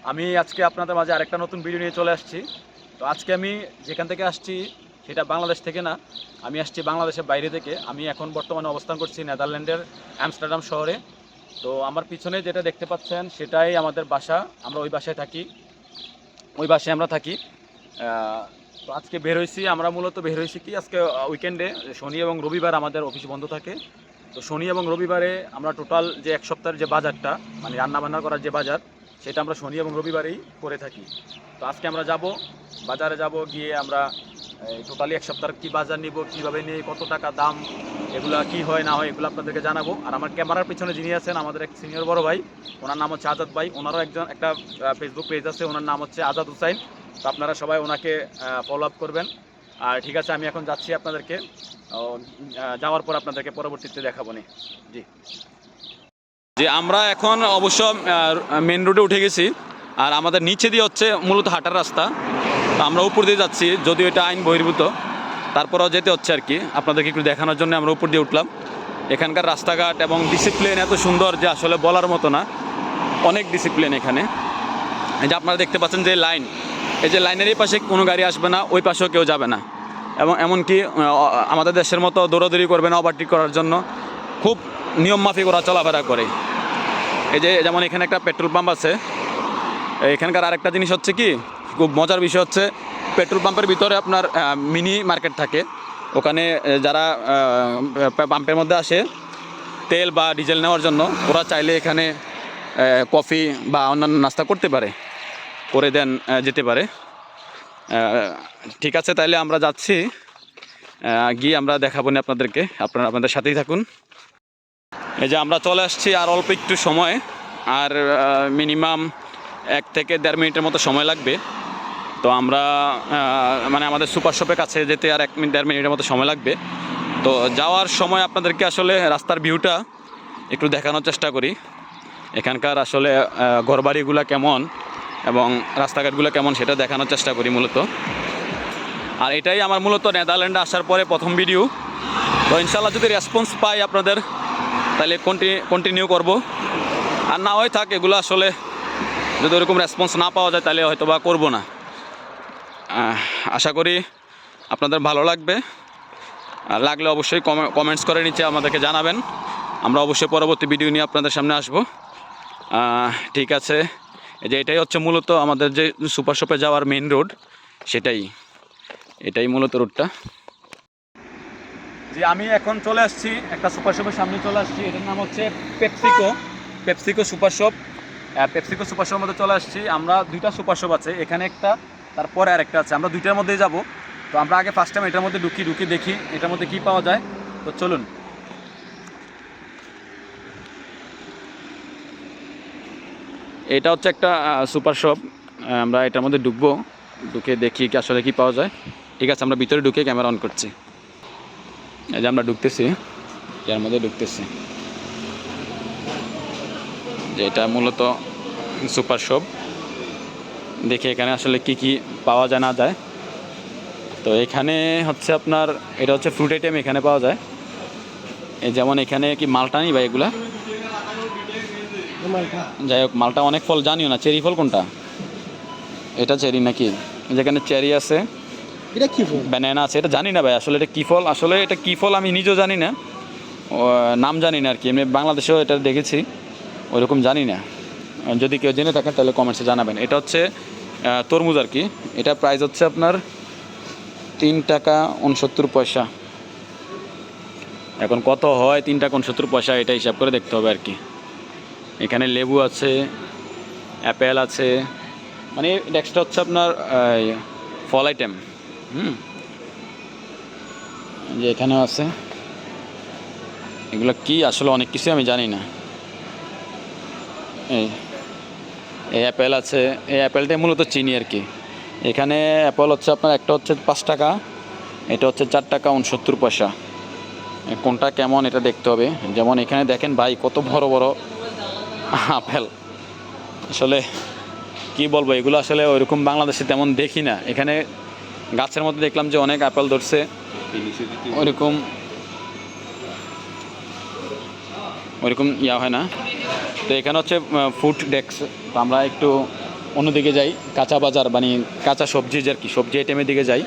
আমি আজকে আপনাদের মাঝে আরেকটা নতুন ভিডিও নিয়ে চলে আসছি। তো আজকে আমি যেখান থেকে আসছি সেটা বাংলাদেশ থেকে না, আমি আসছি বাংলাদেশের বাইরে থেকে। আমি এখন বর্তমানে অবস্থান করছি নেদারল্যান্ডের আমস্টারডাম শহরে। তো আমার পিছনে যেটা দেখতে পাচ্ছেন সেটাই আমাদের বাসা। আমরা ওই বাসায় থাকি, ওই বাসায় আমরা থাকি। তো আজকে বের হয়েছি, আমরা মূলত বের হয়েছি কি আজকে উইকেন্ডে, শনি এবং রবিবার আমাদের অফিস বন্ধ থাকে। তো শনি এবং রবিবারে আমরা টোটাল যে এক সপ্তাহের যে বাজারটা, মানে রান্নাবান্না করার যে বাজার, সেটা আমরা শনি এবং রবিবারেই করে থাকি। তো আজকে আমরা যাব, বাজারে যাব, গিয়ে আমরা টোটালি এক সপ্তাহের কী বাজার নিব, কীভাবে নিই, কত টাকা দাম, এগুলা কি হয় না হয় এগুলো আপনাদেরকে জানাবো। আর আমার ক্যামেরার পিছনে যিনি আছেন আমাদের এক সিনিয়র বড় ভাই, ওনার নাম হচ্ছে আজাদ ভাই। ওনারও একটা ফেসবুক পেজ আছে, ওনার নাম হচ্ছে আজাদ হুসাইন। তো আপনারা সবাই ওনাকে ফলো আপ করবেন। আর ঠিক আছে, আমি এখন যাচ্ছি আপনাদেরকে যাওয়ার পর আপনাদেরকে পরবর্তীতে দেখাবো নি। জি জি, আমরা এখন অবশ্য মেন রোডে উঠে গেছি। আর আমাদের নিচে দিয়ে হচ্ছে মূলত হাঁটার রাস্তা। তো আমরা উপর দিয়ে যাচ্ছি, যদিও এটা আইন বহির্ভূত, তারপরেও যেতে হচ্ছে আর কি। আপনাদেরকে একটু দেখানোর জন্য আমরা উপর দিয়ে উঠলাম। এখানকার রাস্তাঘাট এবং ডিসিপ্লিন এত সুন্দর যে আসলে বলার মতো না। অনেক ডিসিপ্লিন এখানে। এই যে আপনারা দেখতে পাচ্ছেন যে লাইন, এই যে লাইনের এই পাশে কোনো গাড়ি আসবে না, ওই পাশেও কেউ যাবে না। এবং এমনকি আমাদের দেশের মতো দৌড়াদৌড়ি করবে না ওভারটেক করার জন্য, খুব নিয়ম মাফিক ওরা চলাফেরা করে। এই যে যেমন এখানে একটা পেট্রোল পাম্প আছে। এখানকার আরেকটা জিনিস হচ্ছে কি, খুব মজার বিষয় হচ্ছে, পেট্রোল পাম্পের ভিতরে আপনার মিনি মার্কেট থাকে। ওখানে যারা পাম্পের মধ্যে আসে তেল বা ডিজেল নেওয়ার জন্য, ওরা চাইলে এখানে কফি বা অন্যান্য নাস্তা করতে পারে, করে দেন যেতে পারে। ঠিক আছে, তাইলে আমরা যাচ্ছি, গিয়ে আমরা দেখাবো না আপনাদেরকে। আপনারা আপনাদের সাথেই থাকুন। এই যে আমরা চলে আসছি, আর অল্প একটু সময়, আর মিনিমাম 1 থেকে 1.5 মিনিটের মতো সময় লাগবে। তো আমরা মানে আমাদের সুপার শপের কাছে যেতে আর 1-1.5 মিনিটের মতো সময় লাগবে। তো যাওয়ার সময় আপনাদেরকে আসলে রাস্তার ভিউটা একটু দেখানোর চেষ্টা করি। এখানকার আসলে ঘরবাড়িগুলো কেমন এবং রাস্তাঘাটগুলো কেমন সেটা দেখানোর চেষ্টা করি মূলত। আর এটাই আমার মূলত নেদারল্যান্ডে আসার পরে প্রথম ভিডিও। তো ইনশাল্লাহ যদি রেসপন্স পাই আপনাদের, তাহলে কন্টিনিউ করব। আর না হয় থাক, এগুলো আসলে যদি ওরকম রেসপন্স না পাওয়া যায় তাহলে হয়তো বা করবো না। আশা করি আপনাদের ভালো লাগবে। লাগলে অবশ্যই কমেন্টস করে নিচে আমাদেরকে জানাবেন। আমরা অবশ্যই পরবর্তী ভিডিও নিয়ে আপনাদের সামনে আসব। ঠিক আছে, এই যে এটাই হচ্ছে মূলত আমাদের যে সুপার শপে যাওয়ার মেইন রোড, এটাই মূলত রোডটা। জি, আমি এখন চলে আসছি একটা সুপার শপের সামনে চলে আসছি। এটার নাম হচ্ছে PepsiCo super shop. PepsiCo super শপের মধ্যে চলে আসছি আমরা। 2টা সুপার শপ আছে, এখানে একটা, তারপরে আরেকটা আছে। আমরা 2টার মধ্যেই যাব। তো আমরা আগে ফার্স্ট টাইম এটার মধ্যে ঢুকি দেখি এটার মধ্যে কী পাওয়া যায়। তো চলুন। এটা হচ্ছে একটা সুপার শপ। আমরা এটার মধ্যে ঢুকে দেখি কি আসলে কী পাওয়া যায়। ঠিক আছে, আমরা ভিতরে ঢুকে ক্যামেরা অন করছি। এই যে আমরা ঢুকতেছি, এর মধ্যে ঢুকতেছি। যে এটা মূলত সুপার শপ। দেখি এখানে আসলে কি কি পাওয়া যায় না যায়। তো এখানে হচ্ছে আপনার, এটা হচ্ছে ফ্রুট আইটেম এখানে পাওয়া যায়। এই যেমন এখানে কি মালটা নেই ভাই, এগুলা যাই হোক, মালটা অনেক ফল জানিও না। চেরি ফল কোনটা? এটা চেরি নাকি? যেখানে চেরি আছে, এটা কি ফল? ব্যানানা আছে, এটা জানি না ভাই আসলে এটা কী ফল। আসলে এটা কী ফল আমি নিজেও জানি না, নাম জানি না আর কি। এমনি বাংলাদেশেও এটা দেখেছি, ওইরকম জানি না। যদি কেউ জেনে থাকেন তাহলে কমেন্টসে জানাবেন। এটা হচ্ছে তরমুজ আর কি। এটা প্রাইস হচ্ছে আপনার 3 টাকা 69 পয়সা। এখন কত হয় 3 টাকা 69 পয়সা, এটা হিসাব করে দেখতে হবে আর কি। এখানে লেবু আছে, অ্যাপেল আছে, মানে নেক্সটটা হচ্ছে আপনার ফল আইটেম। যে এখানেও আছে। এগুলো কি আসলে অনেক কিছু আমি জানি না। এই অ্যাপেল আছে, এই অ্যাপেলটাই মূলত চিনি আর কি। এখানে অ্যাপেল হচ্ছে আপনার একটা হচ্ছে 5 টাকা, এটা হচ্ছে 4 টাকা 69 পয়সা। কোনটা কেমন এটা দেখতে হবে। যেমন এখানে দেখেন ভাই, কত বড় বড় আপেল। আসলে কি বলবো, এগুলো আসলে ওইরকম বাংলাদেশে তেমন দেখি না। এখানে গাছের মধ্যে দেখলাম যে অনেক আপেল ধরছে, ওইরকম ইয়া হয় না। তো এখানে হচ্ছে ফুড ডেস্ক। তো আমরা একটু অন্যদিকে যাই, কাঁচা বাজার মানে কাঁচা সবজি আর কি, সবজি আইটেমের দিকে যাই।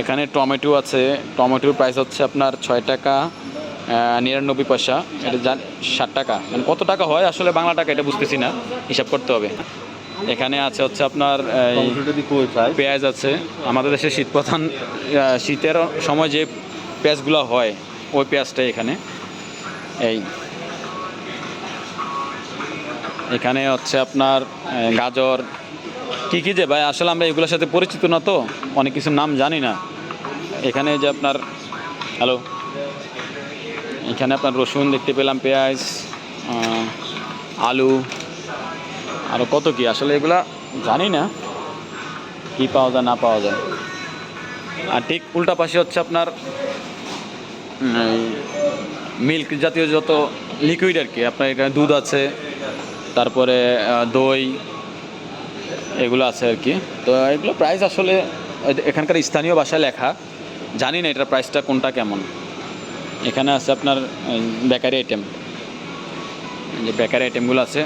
এখানে টমেটো আছে, টমেটোর প্রাইস হচ্ছে আপনার 6 টাকা 99 পয়সা, এটা 60 টাকা, মানে কত টাকা হয় আসলে বাংলা টাকা এটা বুঝতেছি না, হিসাব করতে হবে। এখানে আছে হচ্ছে আপনার পেঁয়াজ আছে, আমাদের দেশে শীত প্রধান, শীতের সময় যে পেঁয়াজগুলো হয় ওই পেঁয়াজটাই এখানে। এই এখানে হচ্ছে আপনার গাজর, কী কী যে ভাই আসলে আমরা এগুলোর সাথে পরিচিত না, তো অনেক কিছুর নাম জানি না। এখানে যে আপনার হ্যালো, এখানে আপনার রসুন দেখতে পেলাম, পেঁয়াজ, আলু, আরও কত কি আসলে এগুলা জানি না কি পাওয়া যায় না পাওয়া যায়। আর ঠিক উল্টা পাশে হচ্ছে আপনার মিল্ক জাতীয় যত লিকুইড আর কি, আপনার এখানে দুধ আছে, তারপরে দই, এগুলো আছে আর কি। তো এগুলো প্রাইস আসলে এখানকার স্থানীয় ভাষায় লেখা, জানি না এটার প্রাইসটা কোনটা কেমন। এখানে আছে আপনার বেকারি আইটেম, যে বেকারি আইটেমগুলো আছে,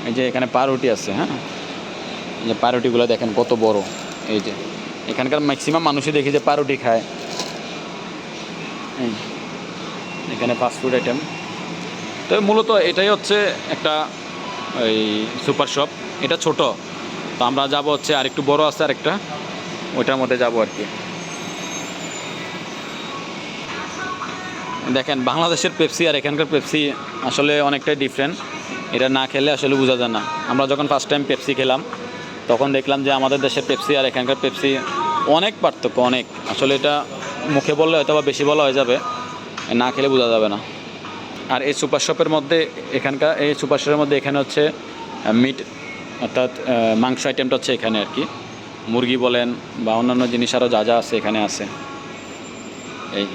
এই যে এখানে পাউরুটি আছে, হ্যাঁ, এই যে পাউরুটিগুলো দেখেন কত বড়। এই যে এখানকার ম্যাক্সিমাম মানুষই দেখি যে পাউরুটি খায়। এখানে ফাস্টফুড আইটেম। তো মূলত এটাই হচ্ছে একটা ওই সুপার শপ, এটা ছোট। তো আমরা যাব হচ্ছে আরেকটু বড় আছে আরেকটা, ওইটার মধ্যে যাব আর কি। দেখেন বাংলাদেশের পেপসি আর এখানকার পেপসি আসলে অনেকটাই ডিফারেন্ট, এটা না খেলে আসলে বোঝা যায় না। আমরা যখন ফার্স্ট টাইম পেপসি খেলাম তখন দেখলাম যে আমাদের দেশের পেপসি আর এখানকার পেপসি অনেক পার্থক্য, অনেক। আসলে এটা মুখে বললে হয়তো বা বেশি বলা হয়ে যাবে, না খেলে বোঝা যাবে না। আর এই সুপার শপের মধ্যে, এখানকার এই সুপার শপের মধ্যে এখানে হচ্ছে মিট, অর্থাৎ মাংস আইটেমটা হচ্ছে এখানে আর কি, মুরগি বলেন বা অন্যান্য জিনিস আরও যা যা আছে এখানে আছে। এই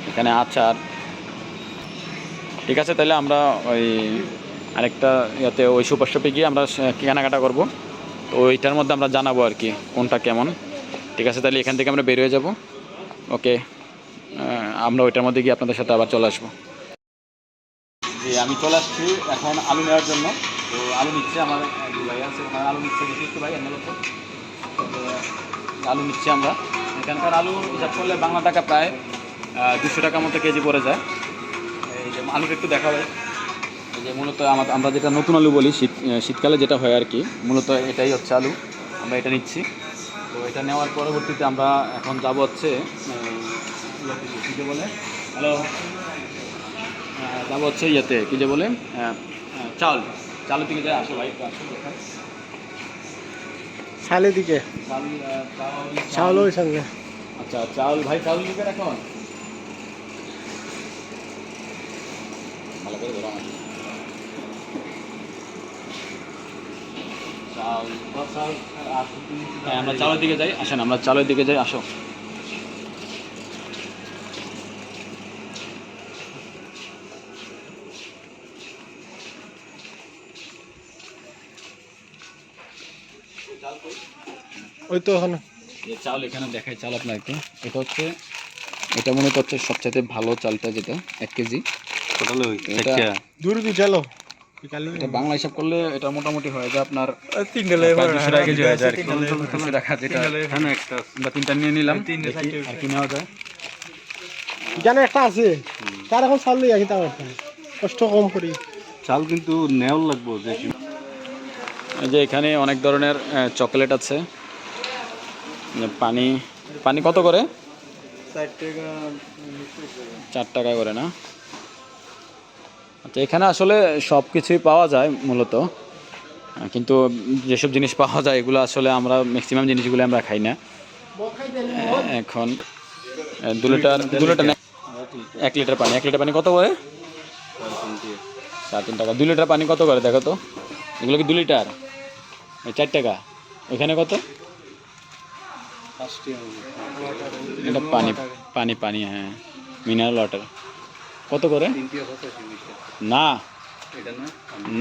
এখানে আচার, ঠিক আছে। তাহলে আমরা ওই আরেকটা ইয়াতে ওই সুপার শপে গিয়ে আমরা কেনাকাটা করব, তো ওইটার মধ্যে আমরা জানাবো আর কি কোনটা কেমন। ঠিক আছে, তাহলে এখান থেকে আমরা বের হয়ে যাব। ওকে, আমরা ওইটার মধ্যে গিয়ে আপনাদের সাথে আবার চলে আসবো। জি, আমি চলে আসছি এখন আলু নেওয়ার জন্য। তো আলু নিচ্ছে আমার ভাই আছে, ওখানে আলু নিচ্ছে, দেখি একটু ভাই এমন তো আলু নিচ্ছি আমরা। এখানকার আলু হিসাব করলে বাংলা টাকা প্রায় 200 টাকার মতো কেজি পড়ে যায়। এই যে আলুটা একটু দেখা যায়, এই যে মূলত আমরা যেটা নতুন আলু বলি, শীতকালে যেটা হয় আর কি, মূলত এটাই হচ্ছে আলু, আমরা এটা নিচ্ছি। তো এটা নেওয়ার পরবর্তীতে আমরা এখন যাব হচ্ছে কী যে বলে, হ্যালো, যাব হচ্ছে ইয়েতে কী যে বলে, চালের দিকে যায়, আসো ভাই একটু আসো। চালের দিকে চাউল ওই সঙ্গে। আচ্ছা, চাউল ভাই, চাউল দিকে এখন ভালো করে ধরো আমাকে। হ্যাঁ, আমরা চালের দিকে যাই, আসেন আমরা চালের দিকে যাই, আসো। ওই তো ওখানে চাল এখানে দেখাই, চাল আপনাকে, এটা হচ্ছে, এটা মনে হচ্ছে সবচেয়ে ভালো চালটা, যেটা 1 কেজি দূর কি চলো বাংলা হিসাব করলে এটা মোটামুটি হয়ে যায় আপনার 200 টাকা কেজি হয়ে যায় আর কি। 200 টাকা, যেটা আমরা 3টা নিয়ে নিলাম, আর কি নেওয়া যায়। জানে একটা আছে তার এখন চাল লই আহি, তার কষ্ট কম করি চাল কিন্তু নেওয়ার লাগবো। যে এখানে অনেক ধরনের চকলেট আছে, পানি, পানি কত করে? 4 টাকা করে না? আচ্ছা, এখানে আসলে সব কিছুই পাওয়া যায় মূলত, কিন্তু যেসব জিনিস পাওয়া যায় এগুলো আসলে আমরা ম্যাক্সিমাম জিনিসগুলো আমরা খাই না। এখন 2 লিটার 1 লিটার পানি, 1 লিটার পানি কত করে? 3.5 টাকা। 2 লিটার পানি কত করে দেখো তো? এগুলো কি 2 লিটার? 4 টাকা। ওইখানে কত? এটা পানি পানি পানি হ্যাঁ, মিনারেল ওয়াটার কত করে? না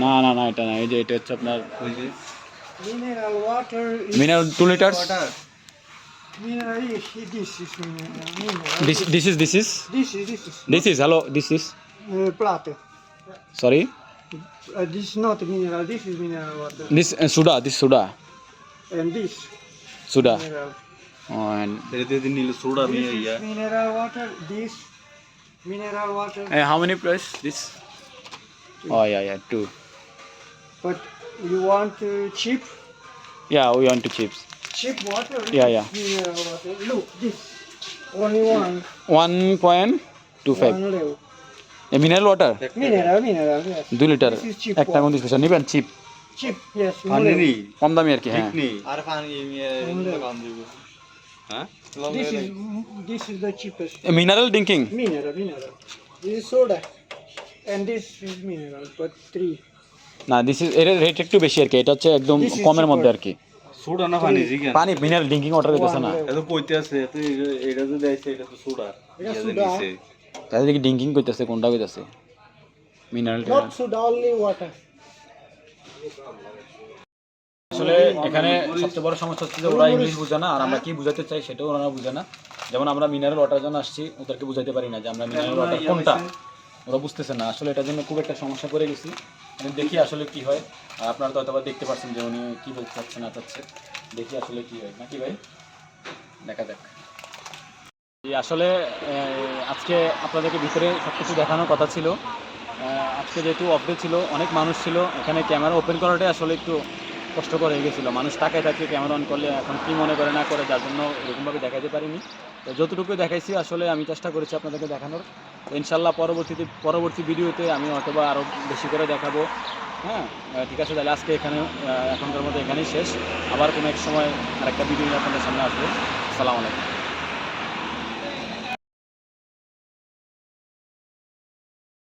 না না না, এটা না, এই যে এটা হচ্ছে আপনার mineral water, mineral 2 litre. This is hello, this is plate. sorry, This is not mineral. This is mineral water. this soda And this soda mineral. and এতে যদি নীল সোডা This নিয়ে is yeah mineral water. This mineral water. how many price this oh yeah two But you want cheap yeah we want to chips water? Yeah, yeah. Mineral water. Look this. Only one. 1.25 One level. Mineral water Mineral. Yes. 2 litre This is cheap এক টাকা 29 পয়সা নেবেন chip Cheap. Yes. পানি One নি কম দামি আর কি ঠিক হ্যাঁ নেই আর পানি হ্যাঁ This is the cheapest. Mineral drinking Mineral. This is soda. And this is mineral, but 3. না দিস ইজ এর রেট একটু বেশি আর কি এটা হচ্ছে একদম This is কমের cheaper. মধ্যে আর কি সোডা না পানি জিগান পানি মিনারেল ড্রিঙ্কিং ওয়াটার কইতেছে না One level. এত কইতে আছে এত এটা যদি আইছে এটা তো সোডা এটা ইয়া সোডা। নিছে তাহলে দেখি ড্রিঙ্কিং কইতেছে কোনটা কইতেছে mineral Not soda, only water. আসলে এখানে সবচেয়ে বড় সমস্যা হচ্ছে যে ওরা ইংলিশ বুঝে না আর আমরা কি বুঝাতে চাই সেটাও ওরা বুঝে না যেমন আমরা মিনারেল ওয়াটার জন্য আসছি ওদেরকে বুঝাইতে পারি না যে আমরা মিনারেল ওয়াটার কোনটা ওরা বুঝতেছে না আসলে এটার জন্য খুব একটা সমস্যা পড়ে গেছি আমি দেখি আসলে কি হয় আর আপনারা তো হয়তো বা দেখতে পাচ্ছেন যে উনি কী বলতে চাচ্ছে না চাচ্ছে দেখি আসলে কি হয় নাকি ভাই দেখা যাক আসলে আজকে আপনাদেরকে ভিতরে সব কিছু দেখানোর কথা ছিল আজকে যেহেতু অফডে ছিল অনেক মানুষ ছিল এখানে ক্যামেরা ওপেন করাটাই আসলে একটু কষ্টকর হয়ে গেছিলো মানুষ তাকায় থাকে ক্যামেরা অন করলে এখন কী মনে করে না করে যার জন্য এরকমভাবে দেখাতে পারিনি তো যতটুকু দেখাইছি আসলে আমি চেষ্টা করেছি আপনাদেরকে দেখানোর তো ইনশাল্লাহ পরবর্তী ভিডিওতে আমি হয়তোবা আরও বেশি করে দেখাবো হ্যাঁ ঠিক আছে তাহলে আজকে এখানে এখনকার মতো এখানেই শেষ আবার কোনো এক সময় আরেকটা ভিডিও নিয়ে আপনাদের সামনে আসবো আসসালামু আলাইকুম